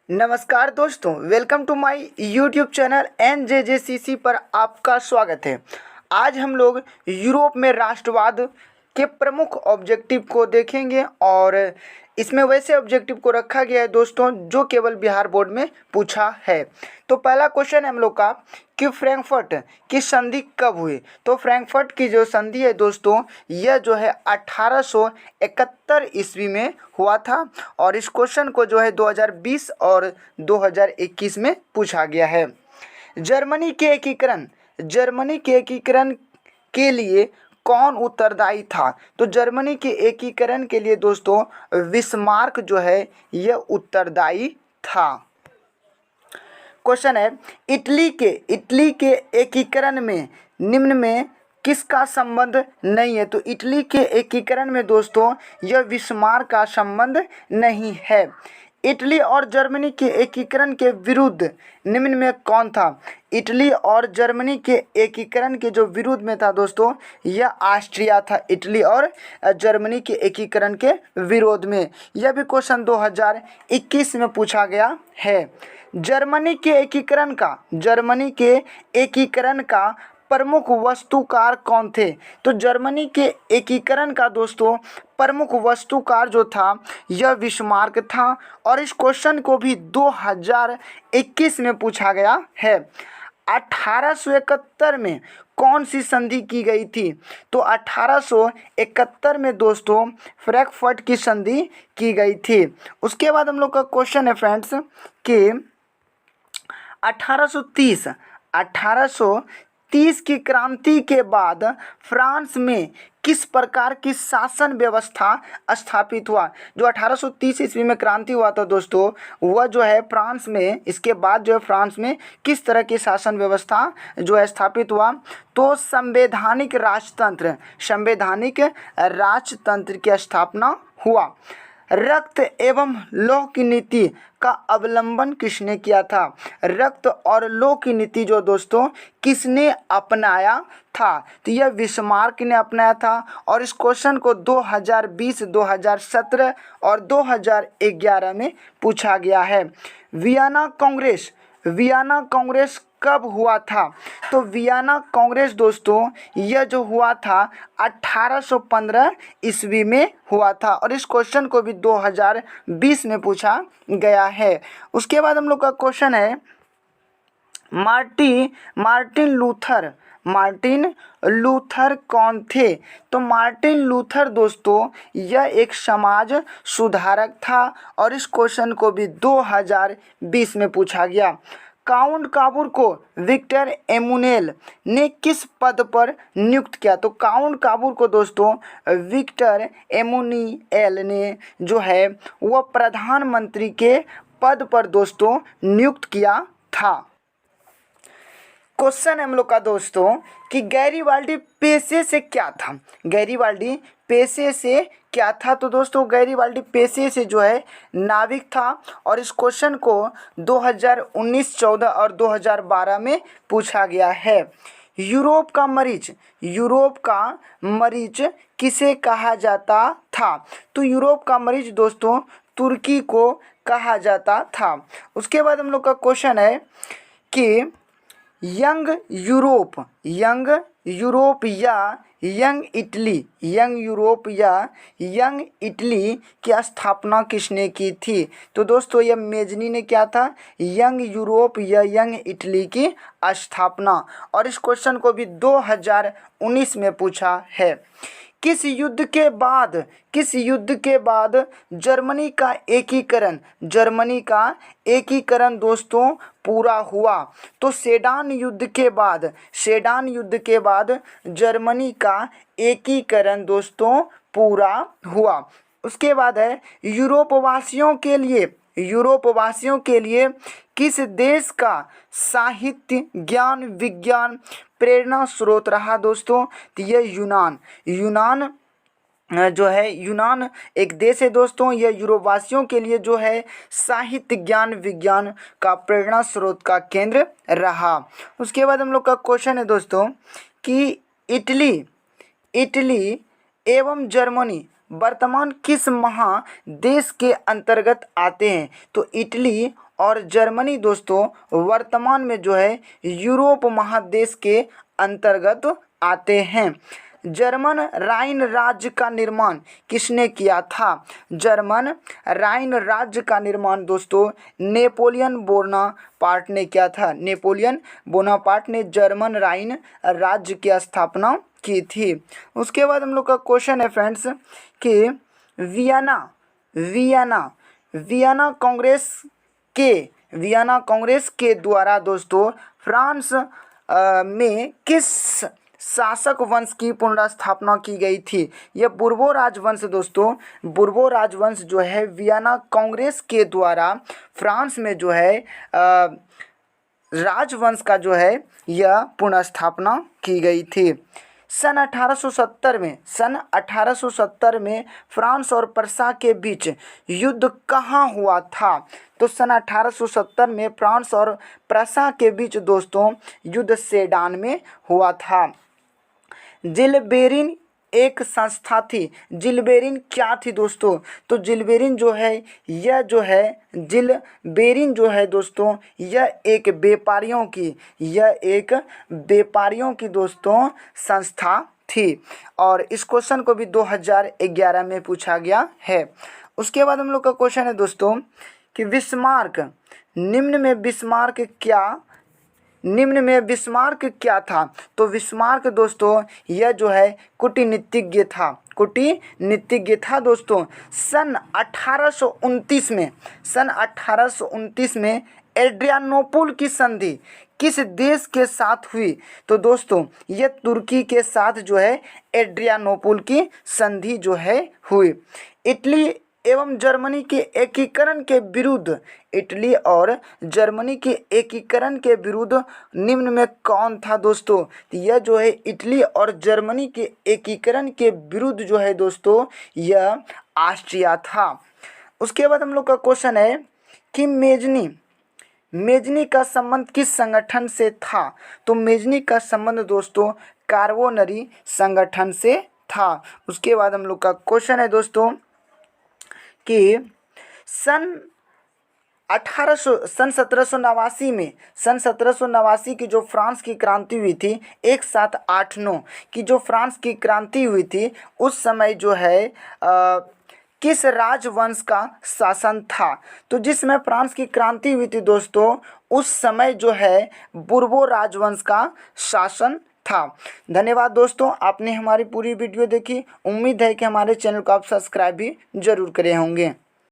नमस्कार दोस्तों, welcome to my YouTube channel NJJCC पर आपका स्वागत है। आज हम लोग यूरोप में राष्ट्रवाद के प्रमुख ऑब्जेक्टिव को देखेंगे और इसमें वैसे ऑब्जेक्टिव को रखा गया है दोस्तों जो केवल बिहार बोर्ड में पूछा है। तो पहला क्वेश्चन है हम लोग का कि फ्रैंकफर्ट की संधि कब हुई। तो फ्रैंकफर्ट की जो संधि है दोस्तों यह जो है 1871 ईस्वी में हुआ था और इस क्वेश्चन को जो है 2020 और 2021 में पूछा गया है। जर्मनी के एकीकरण के लिए कौन उत्तरदायी था। तो जर्मनी के एकीकरण के लिए दोस्तों बिस्मार्क जो है यह उत्तरदायी था। क्वेश्चन है इटली के एकीकरण में निम्न में किसका संबंध नहीं है। तो इटली के एकीकरण में दोस्तों यह बिस्मार्क का संबंध नहीं है। इटली और जर्मनी के एकीकरण के विरुद्ध निम्न में कौन था। इटली और जर्मनी के एकीकरण के जो विरुद्ध में था दोस्तों यह ऑस्ट्रिया था। इटली और जर्मनी के एकीकरण के विरोध में यह भी क्वेश्चन 2021 में पूछा गया है। जर्मनी के एकीकरण का प्रमुख वास्तुकार कौन थे। तो जर्मनी के एकीकरण का दोस्तों प्रमुख वास्तुकार जो था यह बिस्मार्क था और इस क्वेश्चन को भी 2021 में पूछा गया है। 1871 में कौन सी संधि की गई थी। तो 1871 में दोस्तों फ्रैंकफर्ट की संधि की गई थी। उसके बाद हम लोग का क्वेश्चन है फ्रेंड्स कि 1830 की क्रांति के बाद फ्रांस में किस प्रकार की शासन व्यवस्था स्थापित हुआ। जो 1830 ईस्वी में क्रांति हुआ था दोस्तों वह जो है फ्रांस में, इसके बाद जो है फ्रांस में किस तरह की शासन व्यवस्था जो है स्थापित हुआ। तो संवैधानिक राजतंत्र की स्थापना हुआ। रक्त एवं लौह की नीति का अवलंबन किसने किया था। रक्त और लौह की नीति जो दोस्तों किसने अपनाया था। तो यह बिस्मार्क ने अपनाया था और इस क्वेश्चन को 2020, 2017 और 2011 में पूछा गया है। वियना कांग्रेस कब हुआ था। तो वियना कांग्रेस दोस्तों यह जो हुआ था 1815 ईस्वी में हुआ था और इस क्वेश्चन को भी 2020 में पूछा गया है। उसके बाद हम लोग का क्वेश्चन है मार्टिन लूथर कौन थे। तो मार्टिन लूथर दोस्तों यह एक समाज सुधारक था और इस क्वेश्चन को भी 2020 में पूछा गया। काउंट काबूर को विक्टर एमुनेल ने किस पद पर नियुक्त किया। तो काउंट काबूर को दोस्तों विक्टर एमुनिएल ने जो है वह प्रधानमंत्री के पद पर दोस्तों नियुक्त किया था। क्वेश्चन हम लोग का दोस्तों कि गैरीबाल्डी पेशे से क्या था। गैरीबाल्डी पेशे से क्या था। तो दोस्तों गैरीबाल्डी पेशे से जो है नाविक था और इस क्वेश्चन को 2019, 14 और 2012 में पूछा गया है। यूरोप का मरीज किसे कहा जाता था। तो यूरोप का मरीज दोस्तों तुर्की को कहा जाता था। उसके बाद हम लोग का क्वेश्चन है कि यंग यूरोप या यंग इटली की स्थापना किसने की थी। तो दोस्तों यह मेजनी ने क्या था यंग यूरोप या यंग इटली की स्थापना और इस क्वेश्चन को भी 2019 में पूछा है। किस युद्ध के बाद जर्मनी का एकीकरण दोस्तों पूरा हुआ। तो सेडान युद्ध के बाद जर्मनी का एकीकरण दोस्तों पूरा हुआ। उसके बाद है यूरोप वासियों के लिए किस देश का साहित्य, ज्ञान, विज्ञान प्रेरणा स्रोत रहा दोस्तों। तो यह यूनान जो है यूनान एक देश है दोस्तों। यह यूरोपवासियों के लिए जो है साहित्य, ज्ञान, विज्ञान का प्रेरणा स्रोत का केंद्र रहा। उसके बाद हम लोग का क्वेश्चन है दोस्तों कि इटली एवं जर्मनी वर्तमान किस महादेश के अंतर्गत आते हैं। तो इटली और जर्मनी दोस्तों वर्तमान में जो है यूरोप महादेश के अंतर्गत आते हैं। जर्मन राइन राज्य का निर्माण किसने किया था? जर्मन राइन राज्य का निर्माण दोस्तों नेपोलियन बोनापार्ट ने किया था। नेपोलियन बोनापार्ट ने जर्मन राइन राज्य की स्थापना की थी। उसके बाद हम लोग का क्वेश्चन है फ्रेंड्स कि वियना कांग्रेस के द्वारा दोस्तों फ्रांस में किस शासक वंश की पुनर्स्थापना की गई थी? यह बुर्बो राजवंश दोस्तों, बुर्बो राजवंश जो है वियना कांग्रेस के द्वारा फ्रांस में जो है राजवंश का जो है यह पुनर्स्थापना की गई थी। सन 1870 में फ्रांस और प्रसा के बीच युद्ध कहाँ हुआ था? तो सन 1870 में फ्रांस और प्रसा के बीच दोस्तों युद्ध सेडान में हुआ था। जिलबेरिन एक संस्था थी। जिलबेरिन क्या थी दोस्तों? तो जिलबेरिन जो है जिलबेरिन जो है दोस्तों यह एक व्यापारियों की दोस्तों संस्था थी। और इस क्वेश्चन को भी 2011 में पूछा गया है। उसके बाद हम लोग का क्वेश्चन है दोस्तों कि निम्न में बिस्मार्क क्या था? तो बिस्मार्क दोस्तों यह जो है कूटनीतिज्ञ था दोस्तों। सन 1829 में एड्रियानोपुल की संधि किस देश के साथ हुई? तो दोस्तों यह तुर्की के साथ जो है एड्रियानोपुल की संधि जो है हुई। इटली एवं जर्मनी के एकीकरण के विरुद्ध निम्न में कौन था दोस्तों? तो यह जो है इटली और जर्मनी के एकीकरण के विरुद्ध जो है दोस्तों यह ऑस्ट्रिया था। उसके बाद हम लोग का क्वेश्चन है कि मेजनी का संबंध किस संगठन से था? तो मेजनी का संबंध दोस्तों कार्बोनरी संगठन से था। उसके बाद हम लोग का क्वेश्चन है दोस्तों कि सन 1789 की जो फ्रांस की क्रांति हुई थी 1789 की जो फ्रांस की क्रांति हुई थी उस समय जो है किस राजवंश का शासन था? तो जिसमें फ्रांस की क्रांति हुई थी दोस्तों उस समय जो है बुर्बो राजवंश का शासन था। धन्यवाद दोस्तों, आपने हमारी पूरी वीडियो देखी। उम्मीद है कि हमारे चैनल को आप सब्सक्राइब भी जरूर करे होंगे।